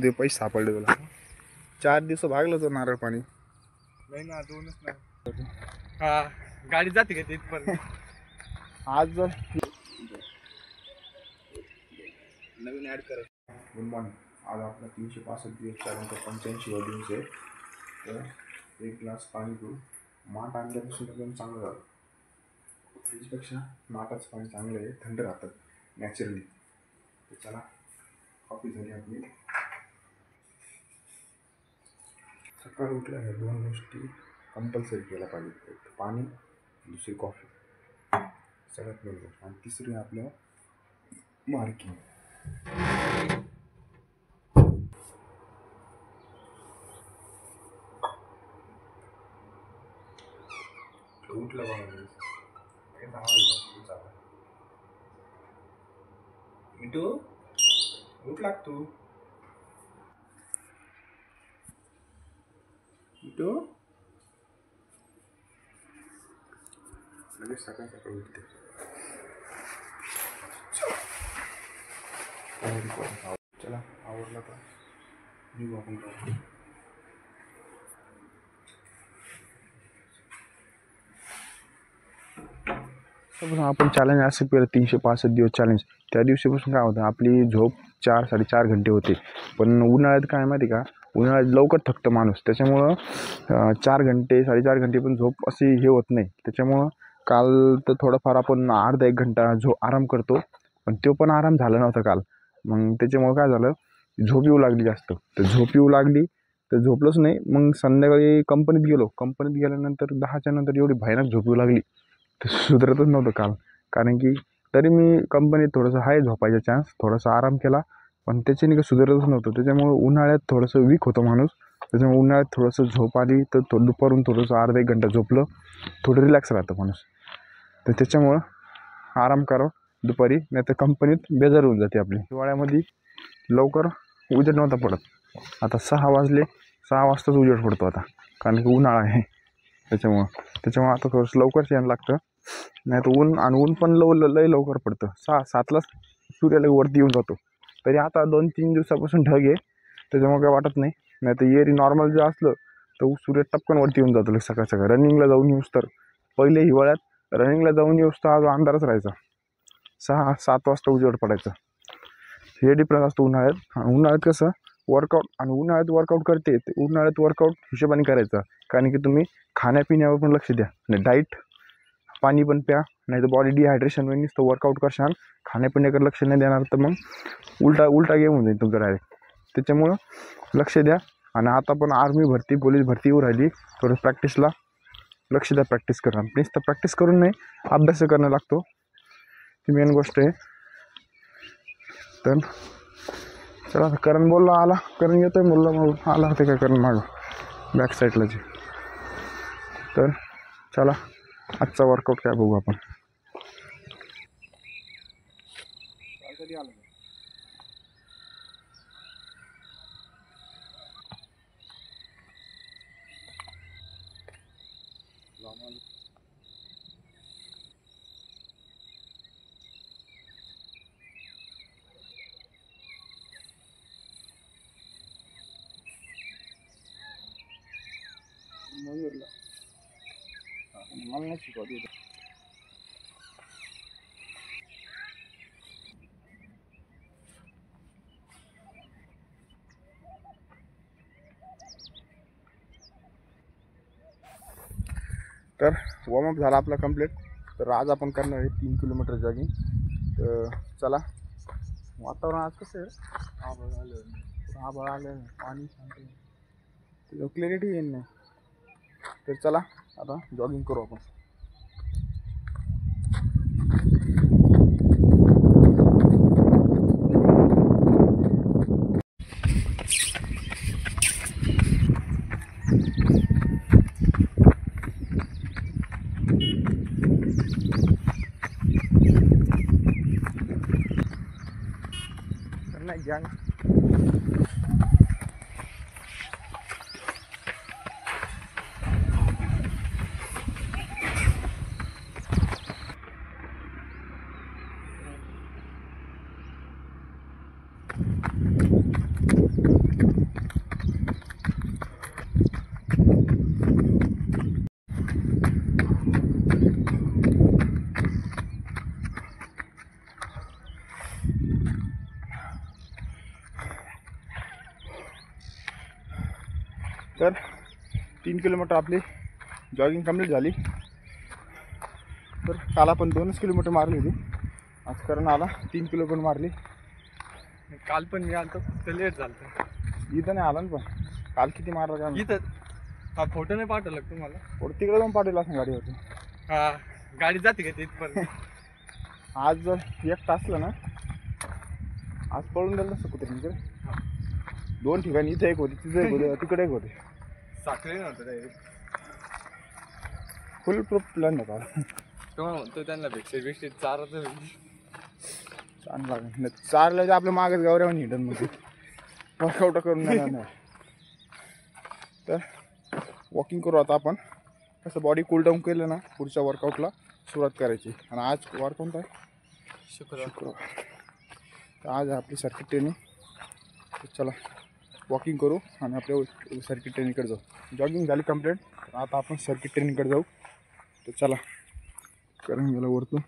ते पैसे सापडले तुला 4 दिवस भागलं तो नारळ पाणी नाही ना 2च ना हा गाडी जाते का तिथपर्यंत आज जर नवीन ॲड करा. Good morning. आज आपला 365 दिवस त्यानंतर 85 दिवस आहे. तर एक ग्लास पाणी पिऊ. माठ आणल्यापासून एकदम चांगलं झालं. फ्रीजपेक्षा माठाचं पाणी चांगलं आहे, थंड राहतं नॅचरली. तर चला कॉफी झाली आपली. सकाळी उठल्या ह्या 2 गोष्टी कंपल्सरी केल्या पाहिजेत. एक पाणी, दुसरी कॉफी, सगळ्यात मेन गोष्ट. आणि तिसरी आपलं मार्किंग. उठलं बघा मिठू उठ लागतो मिठू लगेच सकाळ सकाळ उठते. चला आवडला का निघू आपण. आपण चॅलेंज असं केलं 365 दिवस चॅलेंज. त्या दिवशीपासून काय होतं, आपली झोप 4-4.5 घंटे होते. पण उन्हाळ्यात काय माहिती का, उन्हाळ्यात लवकर थकतं माणूस. त्याच्यामुळं 4 घंटे 4.5 घंटे पण झोप अशी हे होत नाही. त्याच्यामुळं काल तर थोडंफार आपण अर्धा 1 घंटा आराम करतो, पण तो पण आराम झाला नव्हता काल. मग त्याच्यामुळं काय झालं, झोप येऊ लागली जास्त. तर झोप येऊ लागली तर झोपलोच नाही. मग संध्याकाळी कंपनीत गेलो. कंपनीत गेल्यानंतर 10च्या नंतर एवढी भयानक झोप येऊ लागली तर सुधरतच नव्हतं काल. कारण की तरी मी कंपनीत थोडंसं आहे झोपायचा चान्स, थोडासा आराम केला, पण त्याच्याने काही सुधरतच नव्हतं. त्याच्यामुळे उन्हाळ्यात थोडंसं वीक होतं माणूस. त्याच्यामुळे उन्हाळ्यात थोडंसं झोप आली तर दुपारून थोडंसं अर्धा 1 घंटा झोपलं, थोडं रिलॅक्स राहतं माणूस. तर त्याच्यामुळं आराम करावं दुपारी, नाही तर कंपनीत बेजार होऊन जाते आपली. हिवाळ्यामध्ये लवकर उजेड नव्हता पडत. आता 6 वाजले, 6 वाजताच उजेड पडतो आता, कारण की उन्हाळा आहे. त्याच्यामुळं आता थोडंसं लवकरच यायला लागतं. नाही तर ऊन पण लय लवकर पडतं. 6-7लाच सूर्याला वरती येऊन जातो. तरी आता 2-3 दिवसापासून ढग आहे, त्याच्यामुळे काय वाटत नाही. नाही तर एरी नॉर्मल जे असलं तर सूर्य टपकन वरती येऊन जातो सकाळ सकाळ. रनिंगला जाऊन येऊस तर पहिले हिवाळ्यात रनिंगला जाऊन येऊस तर आज अंधारच राहायचा. 6-7 वाजता उजेड पडायचं. हे डिफरन्स असतो उन्हाळ्यात. उन्हाळ्यात कसं वर्कआउट, आणि उन्हाळ्यात वर्कआउट करते उन्हाळ्यात वर्कआउट हिशोबाने करायचं. कारण की तुम्ही खाण्यापिण्यावर पण लक्ष द्या. नाही डाईट, पाणी पण प्या, नाही तर बॉडी डिहायड्रेशन होईल. नुसतं वर्कआउट करशाल, खाण्यापिण्याकडे लक्ष नाही देणार तर मग उलटा गेम होऊन जाईल तुमचं डायरेक्ट. त्याच्यामुळं लक्ष द्या. आणि आता पण आर्मी भरती, पोलीस भरती येऊ राहिली. थोडं प्रॅक्टिसला लक्ष द्या. प्रॅक्टिस करा. नुसतं प्रॅक्टिस करून नाही, अभ्यास करणं लागतो. ती मेन गोष्ट आहे. तर चला करण बोलला आला, करण येतोय बोलला, मग आला होते काय करण मागं बॅक साईडला जे. तर चला आजचा वर्कआउट काय बघू आपण. मला नाही शिकवत. तर वॉर्मअप झाला आपला कंप्लीट. तर आज आपण करणार आहे 3 किलोमीटर जॉगिंग. तर चला. वातावरण आज कसं आहे, आभाळ आलं, पाणी शांत, त्याचं क्लॅरिटी येईल नाही. तर चला आता जॉगिंग करू आपण. नाही गँग तर 3 किलोमीटर आपली जॉगिंग कंप्लीट झाली. तर काल आपण 2च किलोमीटर मारली होती, आज करण आला 3 किलोमीटर मारली. काल पण मी आलतो तर लेट झालं. इथं नाही आला ना, पण काल किती मारला काय माहिती. इथं हा फोटो नाही पाठवला का तुम्हाला? पुढे तिकडे जाऊन पाठवला असं गाडीवरती. हा गाडी जाते का तिथपर्यंत? आज जर एक तासलं ना, आज पळून गेलं नसतं कुत्रीकडे. 2 ठिकाणी, इथं एक होती, तिथं एक होते, तिकडे एक होते. साखळी नव्हतं डायरेक्ट. फुल प्रूफ प्लॅन होता. तेव्हा म्हणतो त्यांना भेटते चाराचं चांगला नाही चारलं तर आपल्या मागच गौऱ्यावर हिंडन मध्ये वर्कआउट करून येणार नाही. तर वॉकिंग करू आता आपण. कसं बॉडी कूल डाऊन केलं ना, पुढच्या वर्कआउटला सुरुवात करायची. आणि आज वार कोणता आहे? शुक्रवार. तर आज आहे आपली सर्किट ट्रेनिंग. चला वॉकिंग करू आणि आपल्या सर्किट ट्रेनिंगकडे जाऊ. जॉगिंग झाली कंप्लीट, आता आपण सर्किट ट्रेनिंगकडे जाऊ. तर चला करून गेलं वरतून.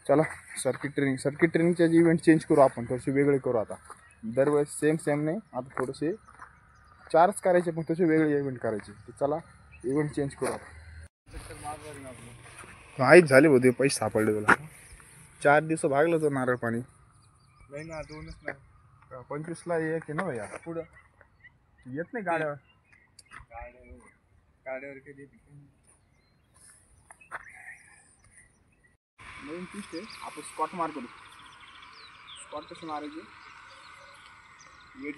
चला सर्किट ट्रेनिंगचे जे इव्हेंट चेंज करू आपण, थोडेसे वेगळे करू आता. दरवेळेस सेम नाही, आता थोडेसे 4च करायचे, पण तसे वेगळे इव्हेंट करायचे. तर चला इव्हेंट चेंज करू आता. आईच झाले होते, पैसे सापडले तुला. 4 दिवस भागलं तो नारळ पाणी. नाही ना, 2च नाही. 25ला एक आहे ना भैया. पुढं येत नाही गाड्यावर. गाड्यावर कधी नवीन ट्विस्ट आहे, आपण स्कॉट मार करू. स्कॉट कसं मारायचे? वेट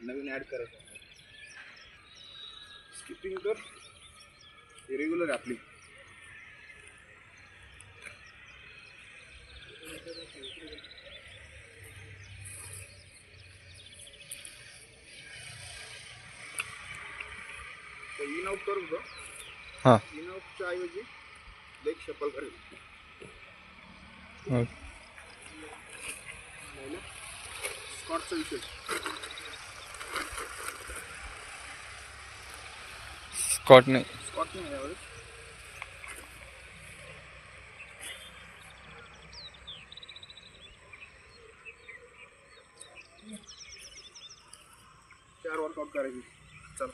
नवीन ॲड करायचं. स्किपिंग कर, रेग्युलर आपली. इन आउट करू का? हां. इन आउटच्या ऐवजी लेग शफल करायचं. स्कॉटचा विषय. स्कॉट नाही. स्कॉट नाही यावेळेस. चार वर्कआउट करायची. चला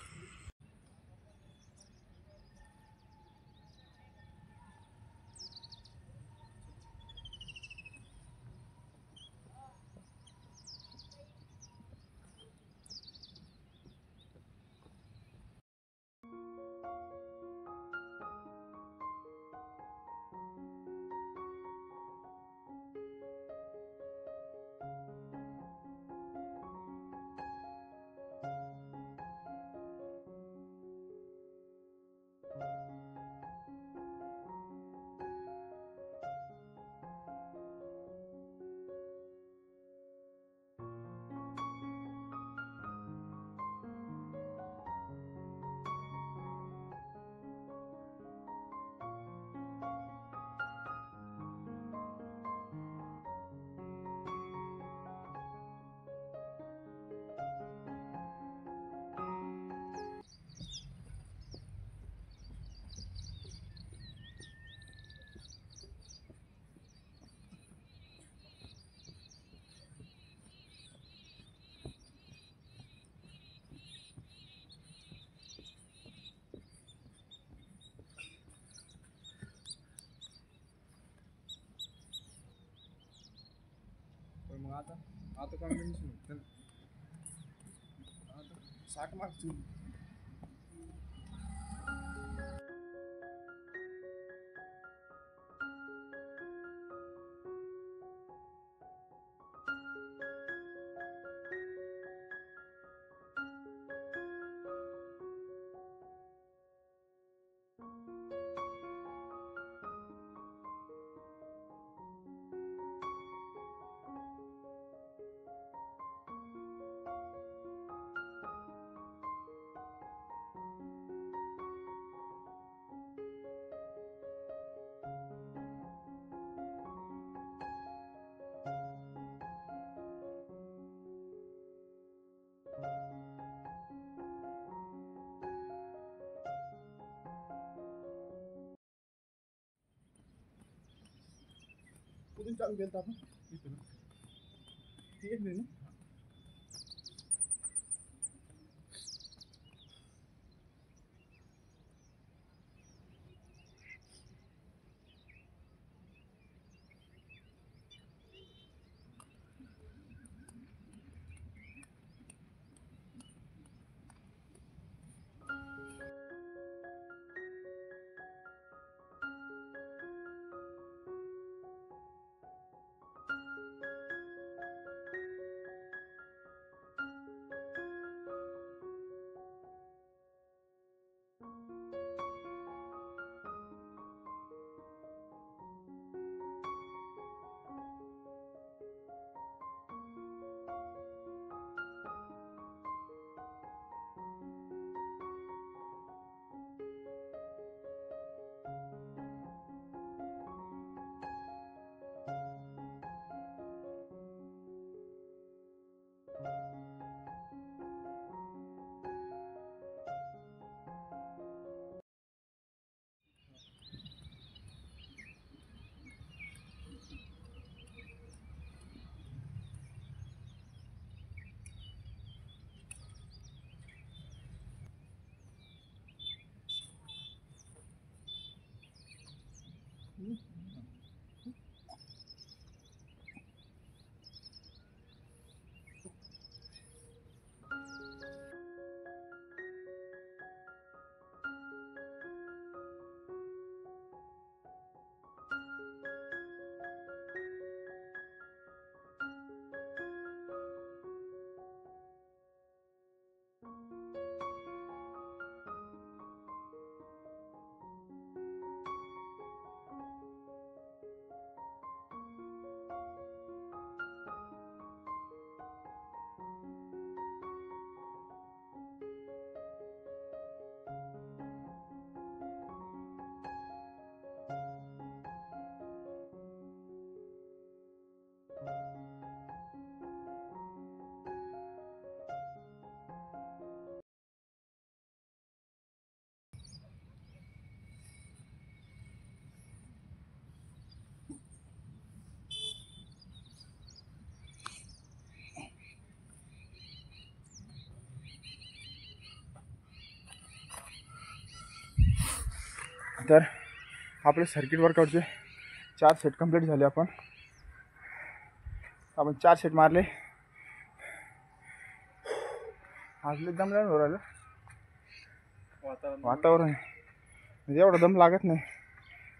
मग आता कॉम्बिनेशन 60 मार्क्स. कुठून चालू केलं आपण? तर आपले सर्किट वर्कआउटचे 4 सेट कंप्लीट झाले. आपण 4 सेट मारले. आज लय दम नाही राहिलं. वातावरण म्हणजे एवढा दम लागत नाही.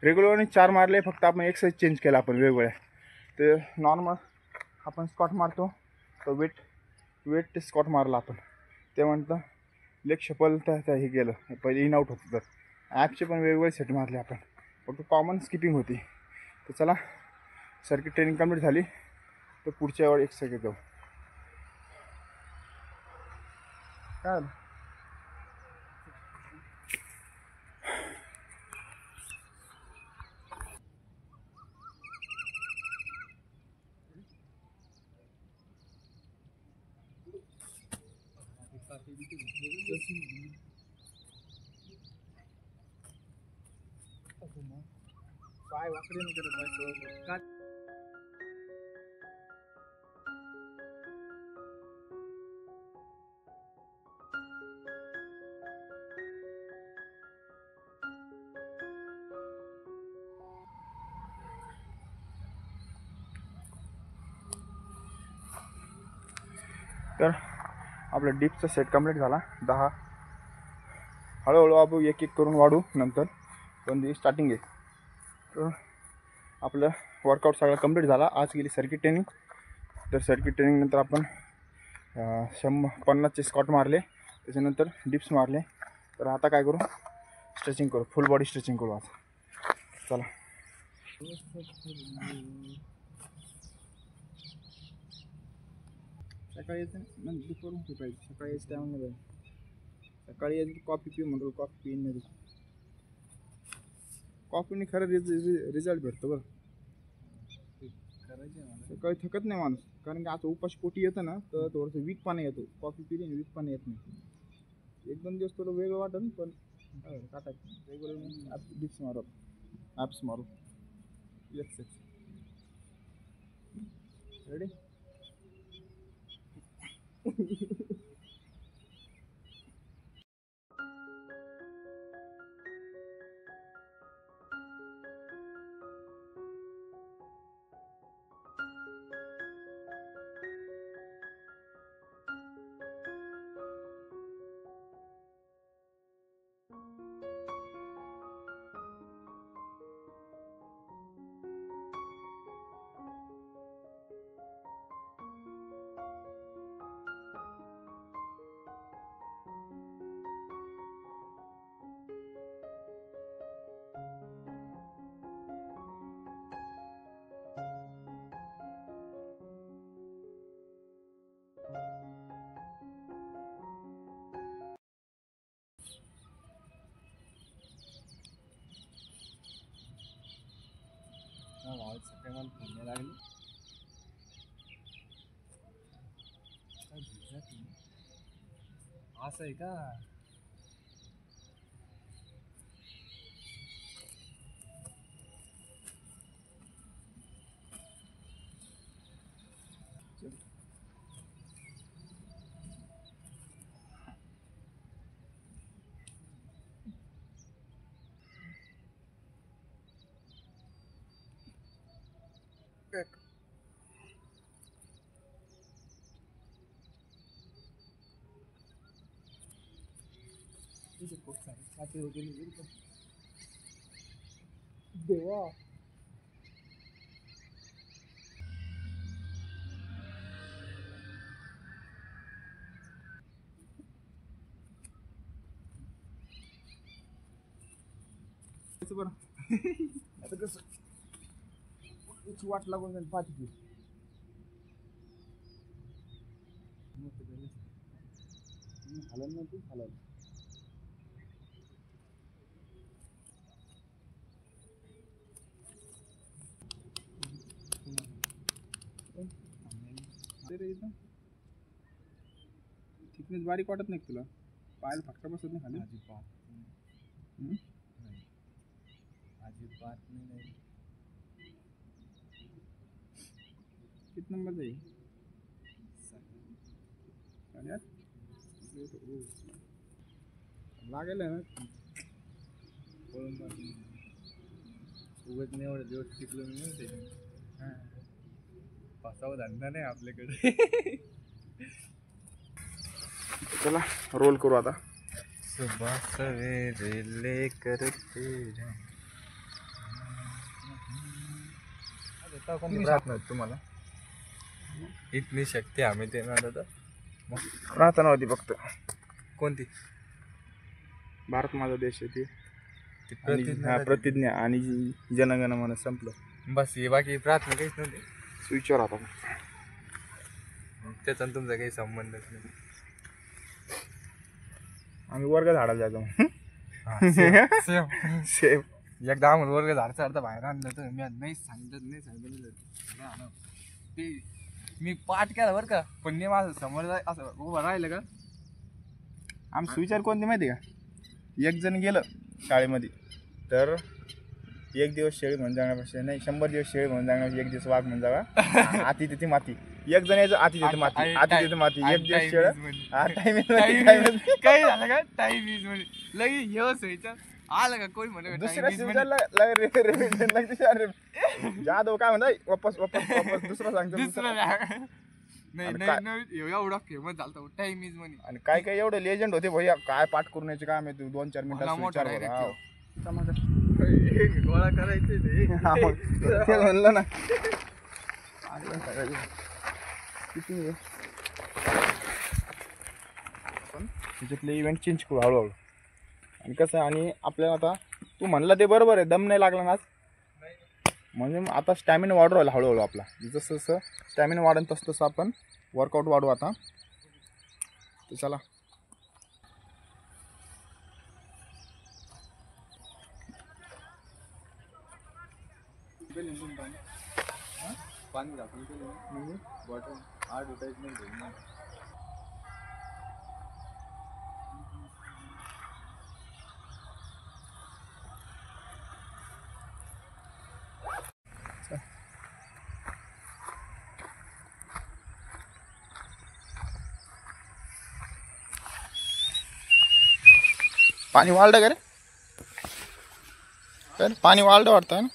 रेग्युलरने 4 मारले. फक्त आपण एक्सरसाइज चेंज केला आपण वेगवेगळ्या. ते नॉर्मल आपण स्कॉट मारतो तो वेट स्कॉट मारला आपण. ते म्हणतं लेग शफल तर हे गेलं पहिले इन आउट होतं. तर ॲपचे पण वेगवेगळे सेट मारले आपण. फक्त कॉमन स्किपिंग होती. तर चला सर्किट ट्रेनिंग कंप्लीट झाली. तर पुढच्या वेळ एक्सरसाइज जाऊ. काय झालं? पाय वाकडे नाही करत. तर आपला डिपचा सेट कंप्लीट झाला 10. हळूहळू आपण एक करून वाढू नंतर. पण ती स्टार्टिंग आहे. तर आपलं वर्कआउट सगळा कंप्लीट झाला. आज गेली सर्किट ट्रेनिंग. तर सर्किट ट्रेनिंगनंतर आपण 50चे स्कॉट मारले. त्याच्यानंतर डिप्स मारले. तर आता काय करू? स्ट्रेचिंग करू. फुल बॉडी स्ट्रेचिंग करू आज. चला. सकाळी यायचं म्हणजे दुपारून पाहिजे. सकाळी यायचं टायमाला सकाळी यायचं कॉफी पिऊ म्हणतो. कॉफी पिईन नाही. कॉफीने खरं रिझल्ट भेटतो बरं. सकाळी थकत नाही माणूस. कारण की आता उपाशी पोटी येतं ना तर थोडंसं वीकपणा येतो. कॉफी पिली ना वीकपणा येत नाही. 1-2 दिवस थोडं वेगळं वाटेल. पण टाकायचं रेग्युलर डिप्स मारू. ॲप्स मारू. रेडी. सकाळी मला फोन नाही लागले. असं आहे का? खूप सारी छाती वगैरे देवा. बरं आता कसं याची वाट लागून जाईल पाठी हलन ना तू हलन. थिकनेस बारीक वाटत नाही तुला? पायाला फटका बसत नाही खाली? अजिबात नाही. किती नंबर जाईल? 8.5 लागेल ना. उगत नाही एवढं दिवस टिकलो मी नव्हते. पासावा धंदा नाही आपल्याकडे. चला रोल करू आता. सुबह सवेरे लेकर तुम्हाला इतनी शक्ती आम्ही देणार होता. प्रार्थना होती फक्त. कोणती? भारत माझा देश आहे ती प्रतिज्ञा. प्रतिज्ञा आणि जनगण मन संपलं बस हे बाकी प्रार्थना काहीच नव्हती. स्विचवर आता त्याचा तुमचा काही संबंधच नाही. आम्ही वर्ग झाडाला जातो. सेम एकदा आम्हाला वर्ग झाड चढता बाहेर आणलं तर मी नाही सांगितलं ते मी पाठ केला बरं का. पण नाही माझं समोर असं उभं राहिलं का. आमचा विचार कोणते माहिती का? एक जण गेलं शाळेमध्ये तर 1 दिवस शेळी म्हणून जाण्यापेक्षा नाही 100 दिवस शेळी म्हणून जाण्यापेक्षा 1 दिवस वाघ म्हणून जावा. आती तिथे माती. एक जण यायचं आती तिथे माती आती तिथे माती. 1 दिवस शेळ काही झालं का टाईम इज म्हणजे लगे येऊच व्हायचं. आलं का कोणी म्हणत जाधव काय म्हणताय वापस वापस वापस दुसरा सांगतो. नाही एवढा फेमस झाला टाईम इज मनी. आणि काय काय एवढे लेजंड होते भैया. काय पाठ करून यायचे काय माहिती 2-4 मिनिटात गोळा करायचे ते म्हणलं ना. त्याच्यातले इव्हेंट चेंज करू हळूहळू. आणि कसं आणि आपल्याला आता तू म्हणला ते बरोबर आहे. दम नाही लागला ना म्हणजे आता स्टॅमिना वाढू राहिला हळूहळू आपला. जसं जसं स्टॅमिना वाढेल तसं तसं आपण वर्कआउट वाढवू आता. तर चला पाणी दाखवून बॉटल ॲडव्हर्टाइजमेंट. पाणी वाढलं का रे? पाणी वाढलं वाटतं ना.